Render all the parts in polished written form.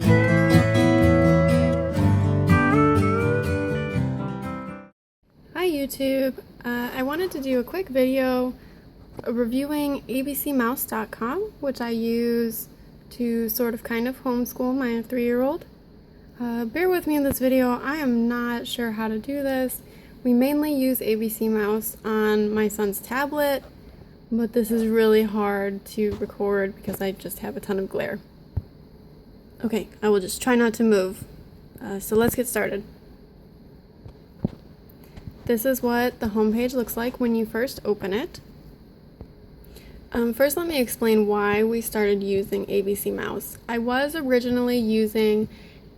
Hi YouTube! I wanted to do a quick video reviewing abcmouse.com, which I use to sort of kind of homeschool my 3-year-old. Bear with me in this video, I am not sure how to do this. We mainly use ABC Mouse on my son's tablet, but this is really hard to record because I just have a ton of glare. Okay, I will just try not to move. So let's get started. This is what the homepage looks like when you first open it. First, let me explain why we started using ABC Mouse. I was originally using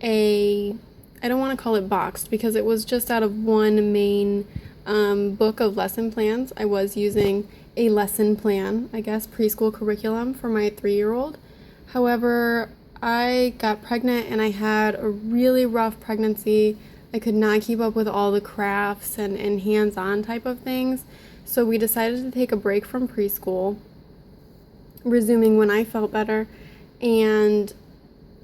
I don't want to call it boxed because it was just out of one main book of lesson plans. I was using a lesson plan, I guess, preschool curriculum for my 3-year-old. However, I got pregnant and I had a really rough pregnancy. I could not keep up with all the crafts and hands-on type of things. So we decided to take a break from preschool, resuming when I felt better, and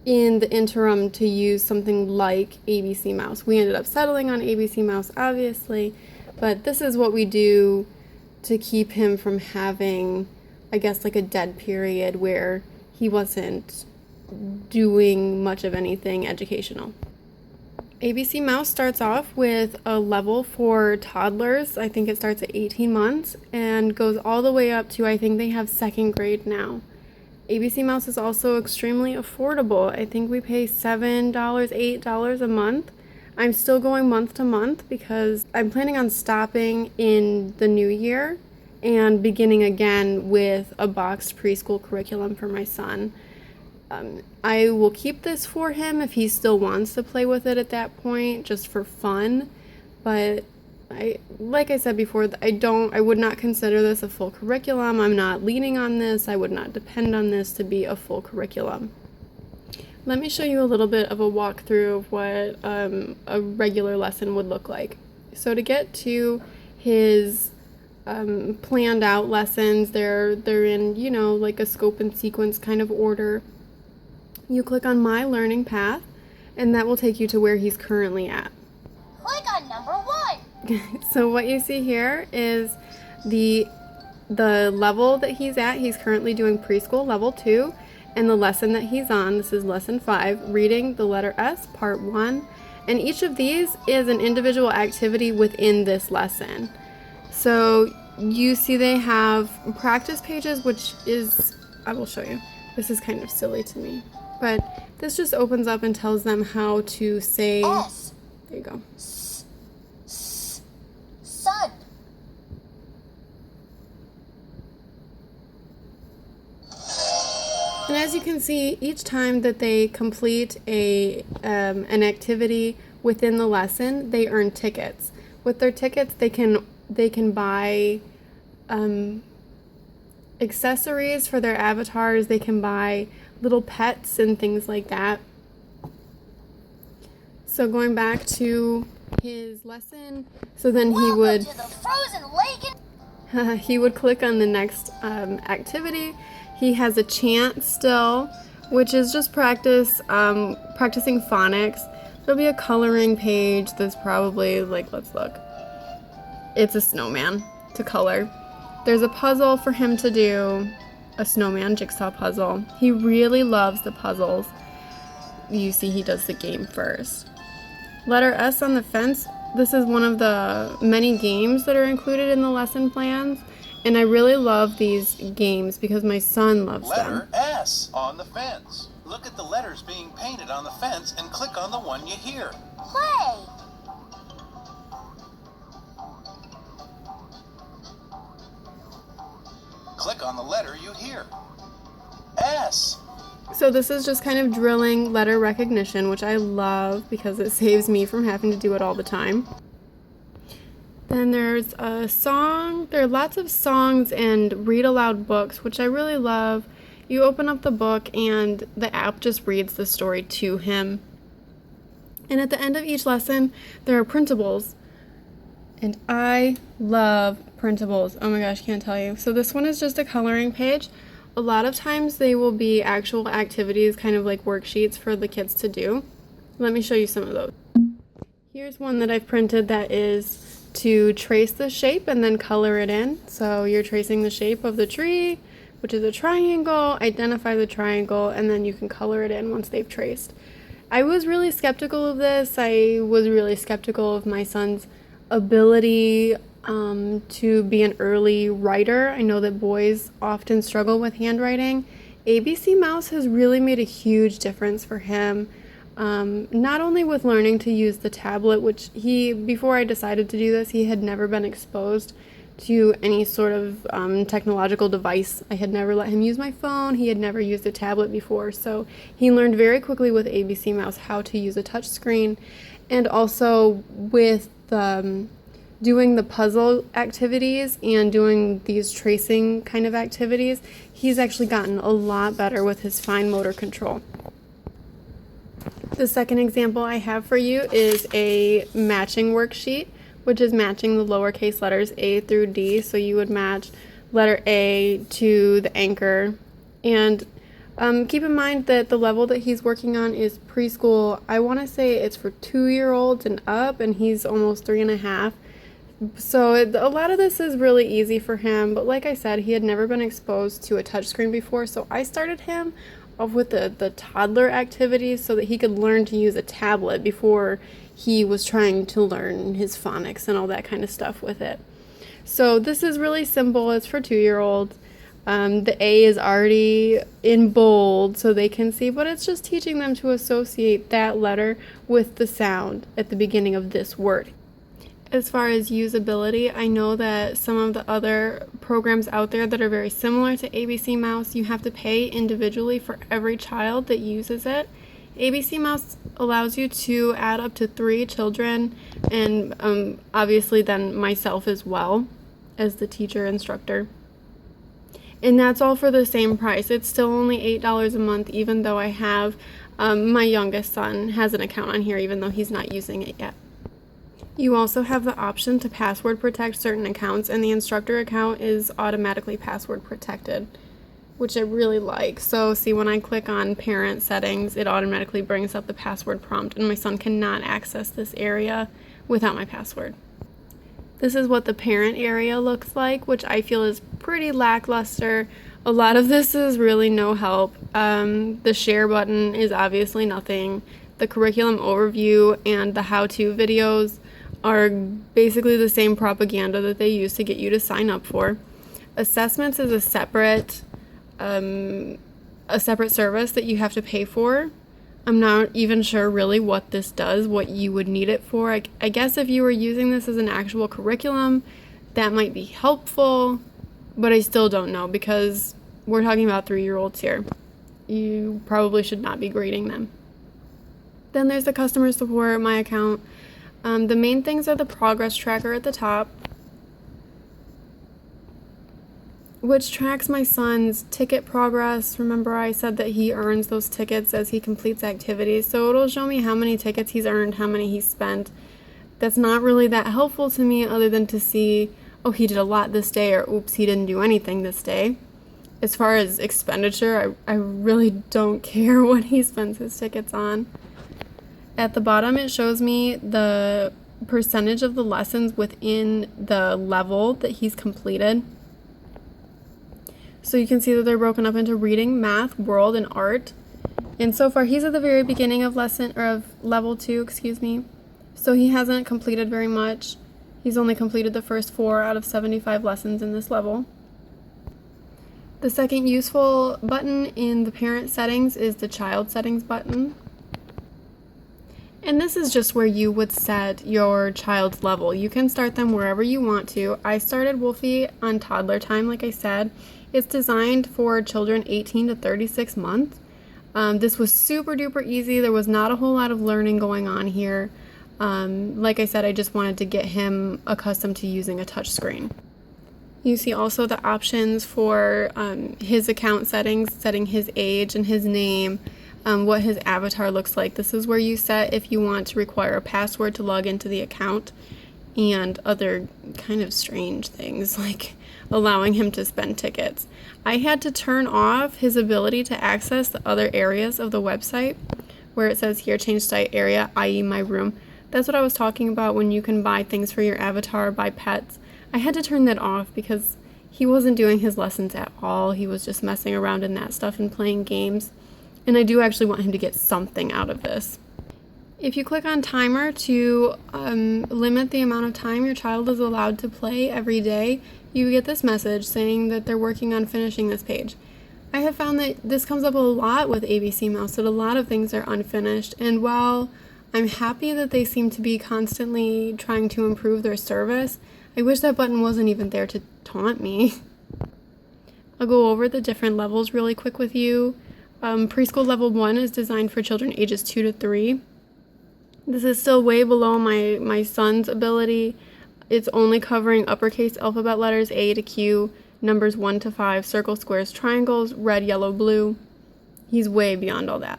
in the interim to use something like ABC Mouse. We ended up settling on ABC Mouse, obviously, but this is what we do to keep him from having, I guess, like a dead period where he wasn't doing much of anything educational. ABC Mouse starts off with a level for toddlers. I think it starts at 18 months and goes all the way up to, I think they have 2nd grade now. ABC Mouse is also extremely affordable. I think we pay $7, $8 a month. I'm still going month to month because I'm planning on stopping in the new year and beginning again with a boxed preschool curriculum for my son. I will keep this for him if he still wants to play with it at that point, just for fun. But like I said before, I would not consider this a full curriculum. I'm not leaning on this. I would not depend on this to be a full curriculum. Let me show you a little bit of a walkthrough of what a regular lesson would look like. So to get to his planned out lessons, they're in, you know, like a scope and sequence kind of order. You click on My Learning Path, and that will take you to where he's currently at. Click on number 1. So what you see here is the level that he's at. He's currently doing preschool level 2, and the lesson that he's on, this is lesson 5, reading the letter S, part 1. And each of these is an individual activity within this lesson. So you see they have practice pages, which is, I will show you. This is kind of silly to me. But this just opens up and tells them how to say, S. There you go. Sun. And as you can see, each time that they complete an activity within the lesson, they earn tickets. With their tickets, they can buy accessories for their avatars. They can buy little pets and things like that. So going back to his lesson, so then he would to the frozen lake. he would click on the next activity. He has a chant still, which is just practicing phonics. There'll be a coloring page that's probably like, let's look. It's a snowman to color. There's a puzzle for him to do, a snowman jigsaw puzzle. He really loves the puzzles. You see he does the game first. Letter S on the fence. This is one of the many games that are included in the lesson plans. And I really love these games because my son loves them. Letter S on the fence. Look at the letters being painted on the fence and click on the one you hear. Play. Click on the letter you hear. S. So this is just kind of drilling letter recognition, which I love because it saves me from having to do it all the time. Then there's a song. There are lots of songs and read aloud books, which I really love. You open up the book and the app just reads the story to him. And at the end of each lesson, there are printables. And I love printables. Oh my gosh, can't tell you. So this one is just a coloring page. A lot of times they will be actual activities, kind of like worksheets for the kids to do. Let me show you some of those. Here's one that I've printed that is to trace the shape and then color it in. So you're tracing the shape of the tree, which is a triangle, identify the triangle, and then you can color it in once they've traced. I was really skeptical of this. I was really skeptical of my son's ability to be an early writer. I know that boys often struggle with handwriting. ABC Mouse has really made a huge difference for him. Not only with learning to use the tablet, which before I decided to do this, he had never been exposed to any sort of technological device. I had never let him use my phone. He had never used a tablet before. So he learned very quickly with ABC Mouse how to use a touch screen. And also with doing the puzzle activities and doing these tracing kind of activities, he's actually gotten a lot better with his fine motor control. The second example I have for you is a matching worksheet, which is matching the lowercase letters A through D. So you would match letter A to the anchor. And keep in mind that the level that he's working on is preschool. I want to say it's for 2-year-olds and up, and he's almost 3.5. So a lot of this is really easy for him. But like I said, he had never been exposed to a touchscreen before. So I started him off with the toddler activities so that he could learn to use a tablet before he was trying to learn his phonics and all that kind of stuff with it. So this is really simple. It's for 2-year-olds. The A is already in bold so they can see, but it's just teaching them to associate that letter with the sound at the beginning of this word. As far as usability, I know that some of the other programs out there that are very similar to ABC Mouse, you have to pay individually for every child that uses it. ABC Mouse allows you to add up to 3 children, and obviously then myself as well as the teacher instructor. And that's all for the same price. It's still only $8 a month, even though I have my youngest son has an account on here, even though he's not using it yet. You also have the option to password protect certain accounts, and the instructor account is automatically password protected, which I really like. So see, when I click on parent settings, it automatically brings up the password prompt, and my son cannot access this area without my password. This is what the parent area looks like, which I feel is pretty lackluster. A lot of this is really no help. The share button is obviously nothing. The curriculum overview and the how-to videos are basically the same propaganda that they use to get you to sign up for. Assessments is a separate service that you have to pay for. I'm not even sure really what this does, what you would need it for. I guess if you were using this as an actual curriculum, that might be helpful, but I still don't know because we're talking about 3-year-olds here. You probably should not be grading them. Then there's the customer support, my account. The main things are the progress tracker at the top, which tracks my son's ticket progress. Remember, I said that he earns those tickets as he completes activities, so it'll show me how many tickets he's earned, how many he's spent. That's not really that helpful to me other than to see, oh, he did a lot this day, or oops, he didn't do anything this day. As far as expenditure, I really don't care what he spends his tickets on. At the bottom, it shows me the percentage of the lessons within the level that he's completed. So you can see that they're broken up into reading, math, world, and art. And so far, he's at the very beginning of level 2, So he hasn't completed very much. He's only completed the first 4 out of 75 lessons in this level. The second useful button in the parent settings is the child settings button. And this is just where you would set your child's level. You can start them wherever you want to. I started Wolfie on toddler time, like I said. It's designed for children 18 to 36 months. This was super duper easy. There was not a whole lot of learning going on here. Like I said, I just wanted to get him accustomed to using a touch screen. You see also the options for his account settings, setting his age and his name, what his avatar looks like. This is where you set if you want to require a password to log into the account. and other kind of strange things, like allowing him to spend tickets. I had to turn off his ability to access the other areas of the website where it says here, change site area, i.e. my room. That's what I was talking about when you can buy things for your avatar, buy pets. I had to turn that off because he wasn't doing his lessons at all. He was just messing around in that stuff and playing games. And I do actually want him to get something out of this. If you click on timer to limit the amount of time your child is allowed to play every day, you get this message saying that they're working on finishing this page. I have found that this comes up a lot with ABC Mouse, that a lot of things are unfinished. And while I'm happy that they seem to be constantly trying to improve their service, I wish that button wasn't even there to taunt me. I'll go over the different levels really quick with you. Preschool level 1 is designed for children ages 2 to 3. This is still way below my son's ability. It's only covering uppercase alphabet letters A to Q, numbers 1 to 5, circles, squares, triangles, red, yellow, blue. He's way beyond all that.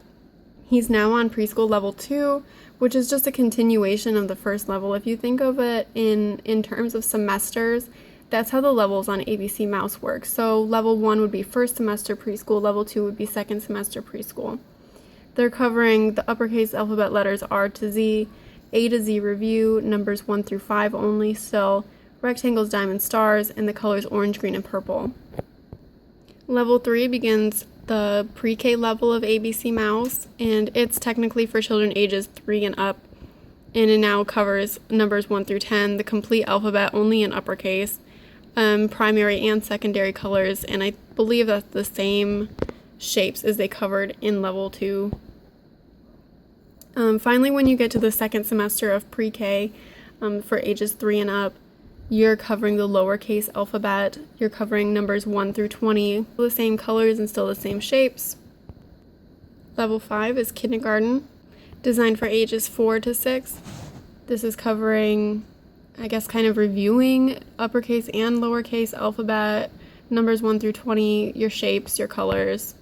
He's now on preschool level 2, which is just a continuation of the first level. If you think of it in terms of semesters, that's how the levels on ABC Mouse work. So level 1 would be first semester preschool, level 2 would be second semester preschool. They're covering the uppercase alphabet letters R to Z, A to Z review, numbers 1 through 5 only still, rectangles, diamonds, stars, and the colors orange, green, and purple. Level 3 begins the pre-K level of ABC Mouse, and it's technically for children ages 3 and up, and it now covers numbers 1 through 10, the complete alphabet only in uppercase, primary and secondary colors, and I believe that's the same shapes as they covered in level 2. Finally, when you get to the second semester of pre-K, for ages 3 and up, you're covering the lowercase alphabet. You're covering numbers 1 through 20, the same colors and still the same shapes. Level 5 is kindergarten, designed for ages 4 to 6. This is covering, I guess, kind of reviewing uppercase and lowercase alphabet, numbers 1 through 20, your shapes, your colors.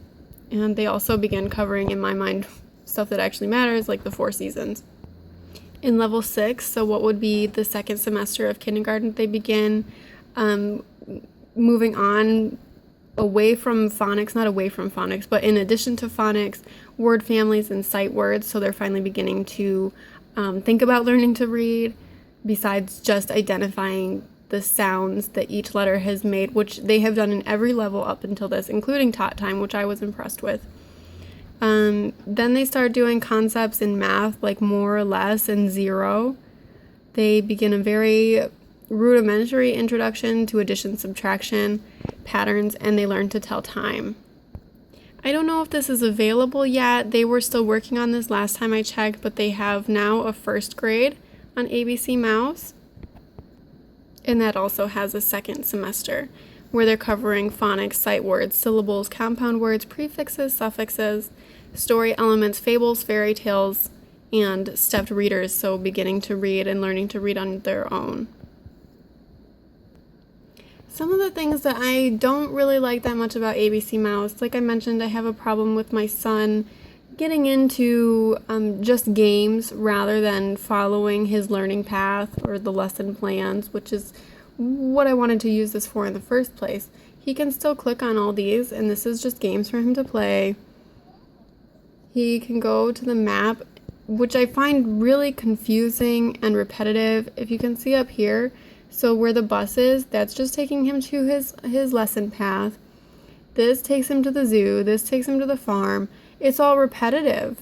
And they also begin covering, in my mind, stuff that actually matters, like the 4 seasons. In level 6, so what would be the second semester of kindergarten, they begin moving on away from phonics, not away from phonics, but in addition to phonics, word families and sight words. So they're finally beginning to think about learning to read, besides just identifying the sounds that each letter has made, which they have done in every level up until this, including tot time, which I was impressed with. Then they start doing concepts in math, like more or less and zero. They begin a very rudimentary introduction to addition, subtraction, patterns, and they learn to tell time. I don't know if this is available yet. They were still working on this last time I checked, but they have now a first grade on ABC Mouse. And that also has a second semester where they're covering phonics, sight words, syllables, compound words, prefixes, suffixes, story elements, fables, fairy tales, and stepped readers, so beginning to read and learning to read on their own. Some of the things that I don't really like that much about ABC Mouse, like I mentioned, I have a problem with my son getting into just games rather than following his learning path or the lesson plans, which is what I wanted to use this for in the first place. He can still click on all these, and this is just games for him to play. He can go to the map, which I find really confusing and repetitive. If you can see up here, so where the bus is, that's just taking him to his lesson path. This takes him to the zoo. This takes him to the farm. It's all repetitive.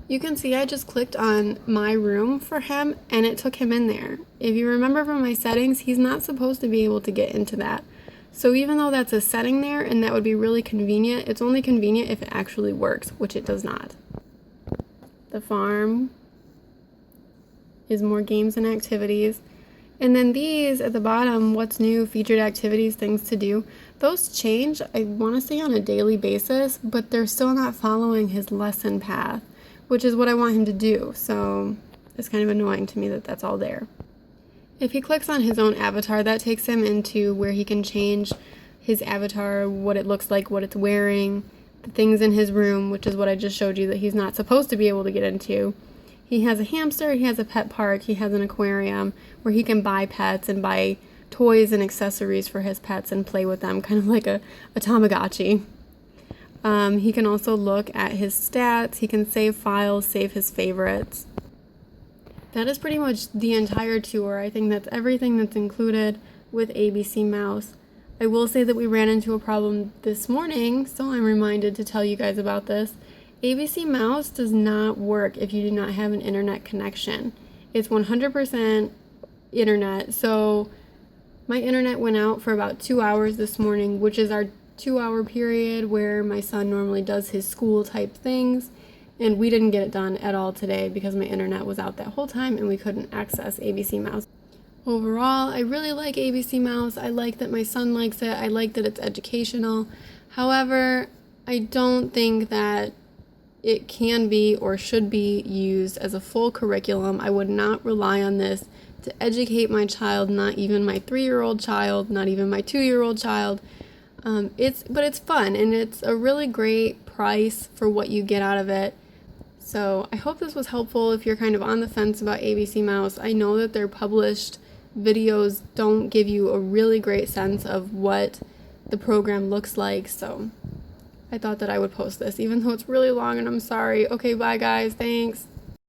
You can see I just clicked on my room for him and it took him in there. If you remember from my settings, he's not supposed to be able to get into that. So even though that's a setting there and that would be really convenient, it's only convenient if it actually works, which it does not. The farm is more games and activities. And then these at the bottom, what's new, featured activities, things to do, those change, I want to say on a daily basis, but they're still not following his lesson path, which is what I want him to do. So it's kind of annoying to me that that's all there. If he clicks on his own avatar, that takes him into where he can change his avatar, what it looks like, what it's wearing, the things in his room, which is what I just showed you that he's not supposed to be able to get into. He has a hamster, he has a pet park, he has an aquarium where he can buy pets and buy toys and accessories for his pets and play with them, kind of like a Tamagotchi. He can also look at his stats, he can save files, save his favorites. That is pretty much the entire tour. I think that's everything that's included with ABC Mouse. I will say that we ran into a problem this morning, so I'm reminded to tell you guys about this. ABC Mouse does not work if you do not have an internet connection. It's 100% internet, so my internet went out for about 2 hours this morning, which is our 2-hour period where my son normally does his school type things, and we didn't get it done at all today because my internet was out that whole time and we couldn't access ABC Mouse. Overall, I really like ABC Mouse. I like that my son likes it. I like that it's educational. However, I don't think that it can be or should be used as a full curriculum. I would not rely on this to educate my child, not even my 3-year-old child, not even my 2-year-old child. But it's fun, and it's a really great price for what you get out of it. So I hope this was helpful if you're kind of on the fence about ABC Mouse. I know that their published videos don't give you a really great sense of what the program looks like, so I thought that I would post this, even though it's really long, and I'm sorry. Okay, bye guys, thanks.